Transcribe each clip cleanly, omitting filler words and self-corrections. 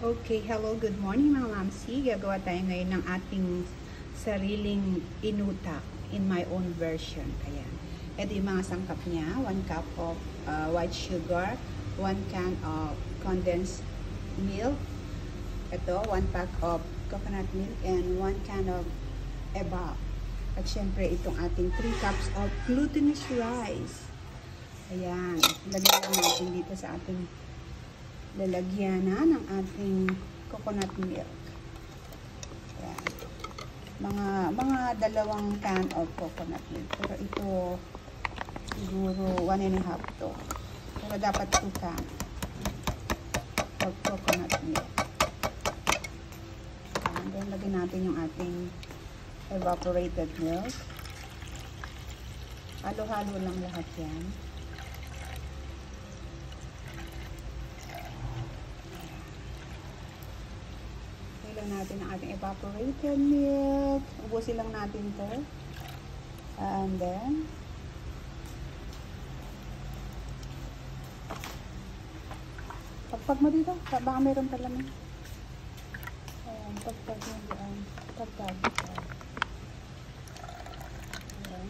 Okay, hello, good morning mga mamsi. Gagawa tayo ngayon ng ating sariling inutak in my own version. Ayan. Ito yung mga sangkap niya. 1 cup of white sugar, 1 can of condensed milk, ito, 1 pack of coconut milk, and 1 can of eba. At syempre, itong ating 3 cups of glutinous rice. Ayan. Lagyan lang natin dito sa ating lalagyan ng ating coconut milk. Ayan. Mga 2 can of coconut milk. Pero ito, siguro 1.5 to. Pero dapat 2 can of coconut milk. Ayan. Then, lagyan natin yung ating evaporated milk. Halo-halo lang lahat yan. Natin ang ating evaporated milk. Ubusin lang natin to. And then pagpag mo dito, baka meron pa lang. Ayan, pagpag mo dyan. Pagpag. Ayan.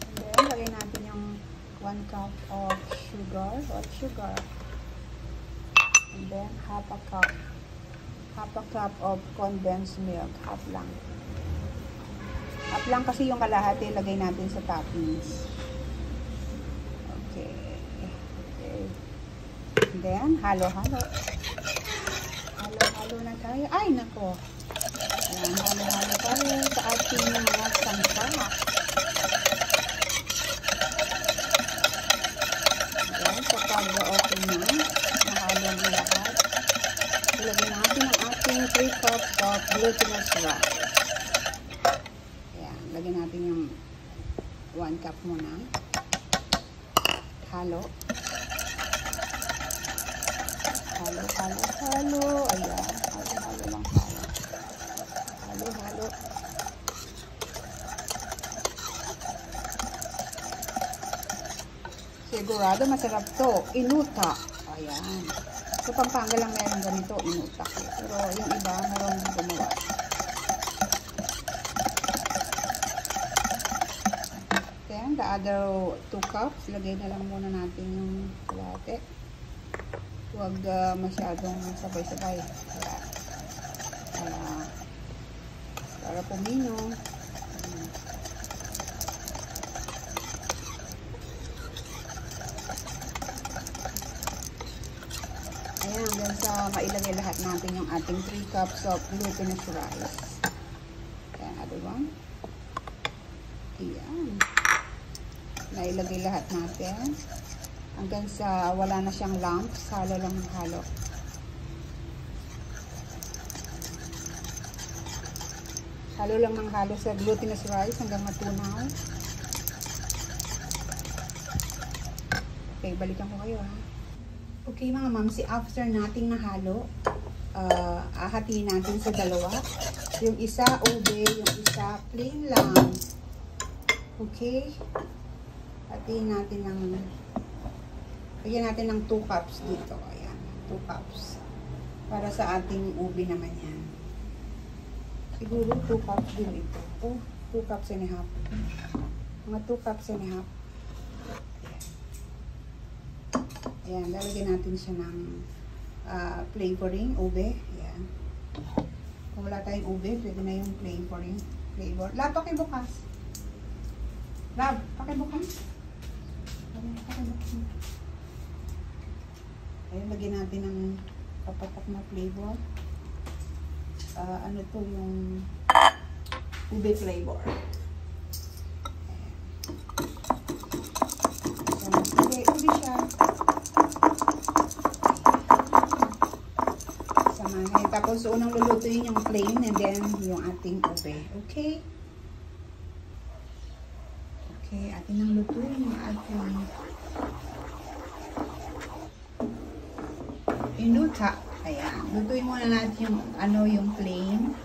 And then, lagyan natin yung 1 cup of sugar, white sugar. And then, half a cup of condensed milk. Half lang. Half lang kasi yung kalahati lagay natin sa toppings. Okay. And then, halo-halo. Halo-halo na tayo. Ay, nako. Ayan, halo-halo tayo sa ating mga sangkap. Ayan, sa pag-open na. Nahalo na lahat. Ilagyan natin ang ating 3 cups of glutinous rice. Ayan, lagyan natin yung 1 cup muna. Halo. Halo, halo, halo. Ayan, halo-halo lang tayo. Halo-halo. Sigurado masarap to. Inutak. Ayan. So, Pampanga lang meron ganito, inutak. Pero yung iba, meron gumawa. Then, the other 2 cups, lagay na lang muna natin yung latte. Huwag masyadong sabay-sabay. Para pumino. Ayan, hanggang sa mailagay lahat natin yung ating 3 cups of glutinous rice. Ayan, other one. Ayan. Nailagay lahat natin. Hanggang sa wala na siyang lumps. Halo lang ng halo. Halo lang ng halo sa glutinous rice hanggang matunaw. Okay, balikan ko kayo ha. Okay mga mamsi, after nating nahalo, hatiin natin sa dalawa. Yung isa ube, yung isa plain lang. Okay? Hatiin natin ng, lagyan natin ng 2 cups dito. Ayan, 2 cups. Para sa ating ube naman yan. Siguro 2 cups din ito. 2 cups and a half. Mga 2 cups and a half. Ayan, lalagyan natin siya ng flavoring, ube. Ayan. Kung wala tayong ube, pwede na yung flavoring. Lab, pakibukas. Lab, pakibukas. Ayan, lagyan natin ng kapatak na flavor. Ano to, yung ube flavor. Ayan. Okay, ube siya. Tapos, unang lulutuin yung plain and then yung ating ube. Okay? Okay, atin nang lutuin yung ating inutak. Ayan. Lutuin muna natin yung, yung plain.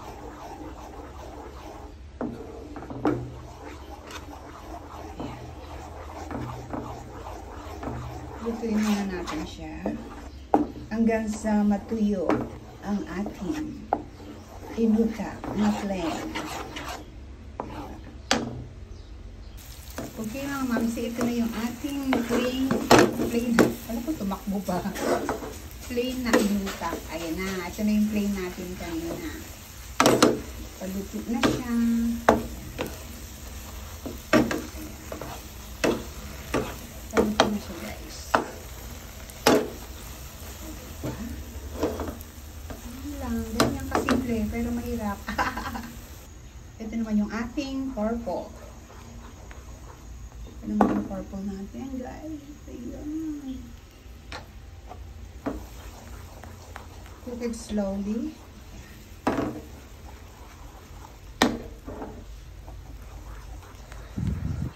Lulutuin muna natin siya hanggang sa matuyo ang ating inutak na plain. Okay mga mamsi, ito na yung ating plain, alam ko tumakbo ba? Plain na inutak. Ayan na, ito na yung plain natin kanina. Paluto na siya. Paluto na siya guys. Ganyan kasimple, pero mahirap. Ito naman yung ating purple. Ito naman yung purple natin, guys. Ayan. Cook it slowly.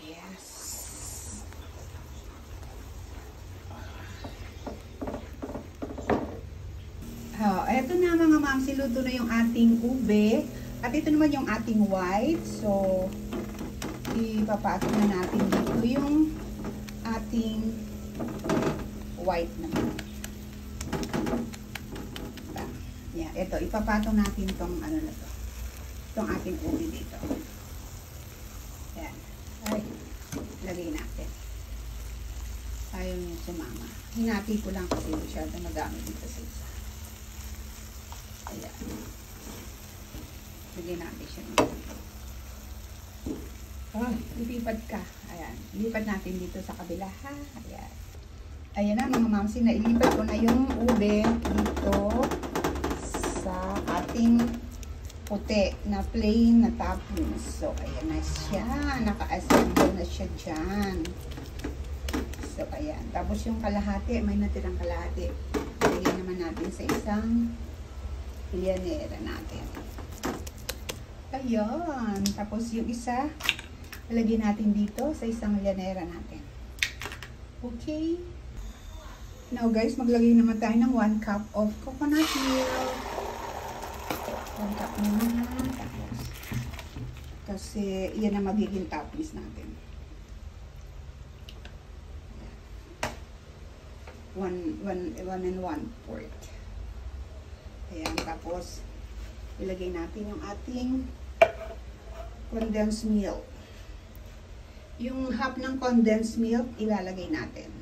Yes. Ito na mga mamsi, luto na yung ating ube. At ito naman yung ating white. So, ipapato na natin dito yung ating white naman. Yeah, ito, ipapatong natin tong ano na to. Itong ating ube dito. Ayan. Ay, lagay natin. Ayaw niyo sumama. Hinati ko lang kasi masyado madami dito sa isa. Ayan. Lagay natin siya dito. Oh, ilipat ka. Ayan. Ilipat natin dito sa kabila, ha? Ayan. Ayan na mga mamsi, na ilipat ko na yung ube dito sa ating puti na plain na toppings. So, ayan na siya. Naka-assemble na siya dyan. So, ayan. Tapos yung kalahati, may natirang kalahati. Lagyan naman natin sa isang pilyanera natin. Ayan. Tapos yung isa, ilagay natin dito sa isang lyanera natin. Okay. Now guys, maglagay naman tayo ng 1 cup of coconut milk. 1 cup naman. Tapos, kasi yan ang magiging toppings natin. 1 and 1/4. Ayan. Tapos, ilagay natin yung ating condensed milk. Yung half ng condensed milk, ilalagay natin.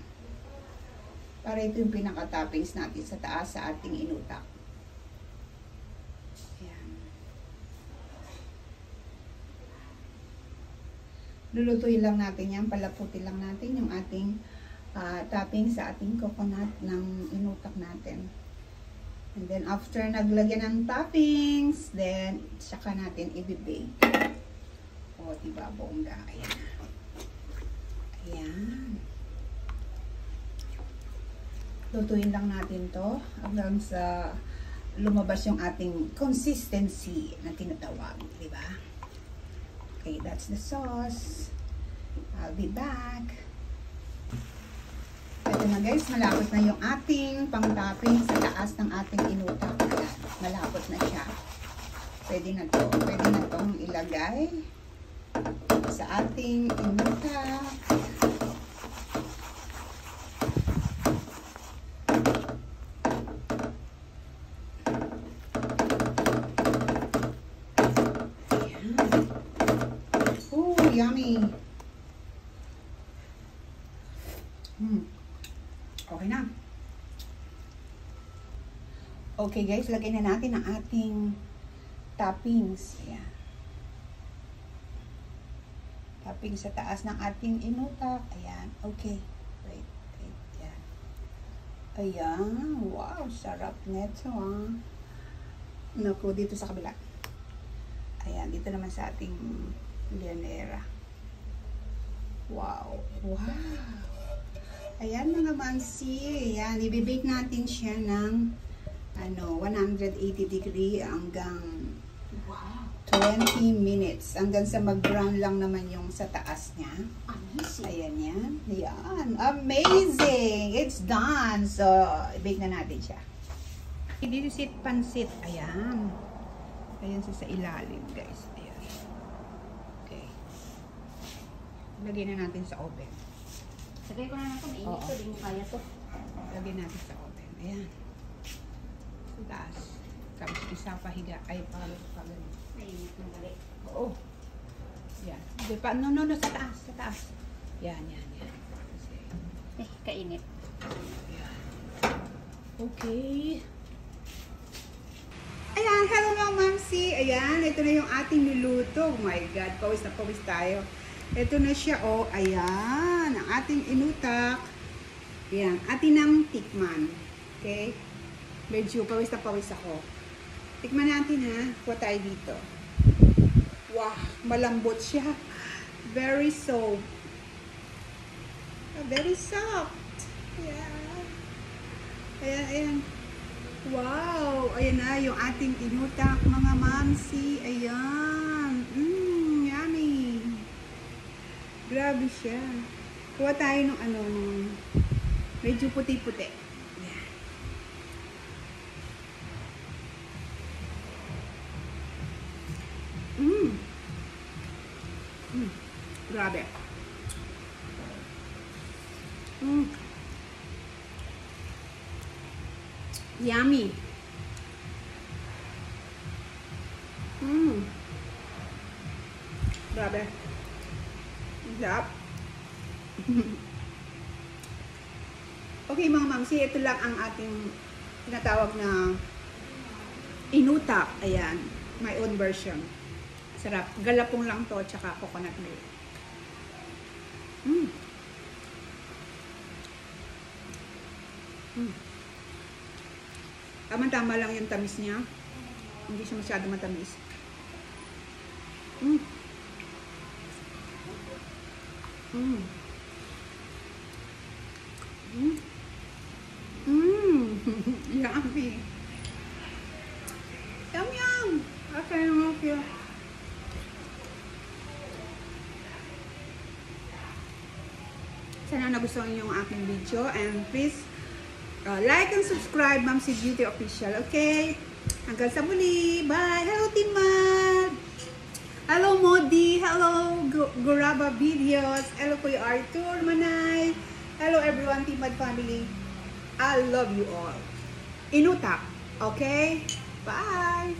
Para ito yung pinaka-toppings natin sa taas sa ating inutak. Ayan. Lulutuin lang natin yan. Palaputin lang natin yung ating toppings sa ating coconut ng inutak natin. And then, after naglagyan ng toppings, then, saka natin i-bake. O, diba, bongga. Ayan. Ayan. Lutuin lang natin to hanggang sa lumabas yung ating consistency na tinatawag, di ba? Okay, that's the sauce. I'll be back. Ito na guys, malapot na yung ating pang-topping sa taas ng ating inutak. Malapot na siya. Pwede na to. Pwede na tong ilagay sa ating inutak. Yummy. Okay na. Okay guys, lagay na natin ang ating toppings. Ayan. Toppings sa taas ng ating inutak. Ayan. Okay. Wait. Ayan. Ayan. Wow, sarap neto ah. Naku, dito sa kabila. Ayan, dito naman sa ating lyanera. Wow. Wow. Ayan mga mamsi. Ayan, i-bake natin siya ng 180 degree hanggang 20 minutes. Hanggang sa mag-brown lang naman yung sa taas niya. Amazing. Ayan yan. Ayan. Amazing. It's done. So, i-bake na natin siya. Dito si pansit. Ayan. Ayan siya sa ilalim guys. Ayan. Okay. Lagyan na natin sa oven. Sagay ko na natin, mainit ko, di mo kaya to. lagyan natin sa oven. Ayan. Sa taas. Tapos isa pa higa. Ay, pagano. Mainit ng gali. Oo. Yan. Di pa, no, sa taas, sa taas. Yan. Kasi, Kainit. yan. Okay. Ayan, hello mga mamsi. Ayan, ito na yung ating niluto. Oh my God, pawis na pawis tayo. Ito na siya, oh. Ayan, ang ating inutak. Ayan, atin ng tikman. Okay? Medyo pawis na pawis ako. Tikman natin ha. Kuha tayo dito. Wow, malambot siya. Very soft. Very soft. Yeah. Ayan. Wow! Ayan na yung ating inutak, mga mamsi. Ayan. Yummy. Grabe siya. Kuha tayo ng medyo puti-puti. Ayan. Grabe. Yummy. Grabe. Sarap. Okay mga mamsi, ito lang ang ating tinatawag na inutak. Ayan. My own version. Sarap. Galapong lang to, tsaka coconut milk. Tama-tama lang yung tamis niya. Hindi siya masyado matamis. Yummy. Yum. Okay. Sana nagustuhan niyo yung aking video, and please like and subscribe, Mamsi Beauty Official. Okay? Hanggang sa muli. Bye! Hello, Timad! Hello, Modi! Hello, Guraba Videos! Hello, Kuya Arthur Manay! Hello, everyone, Timad family! I love you all. Inutak. Okay? Bye!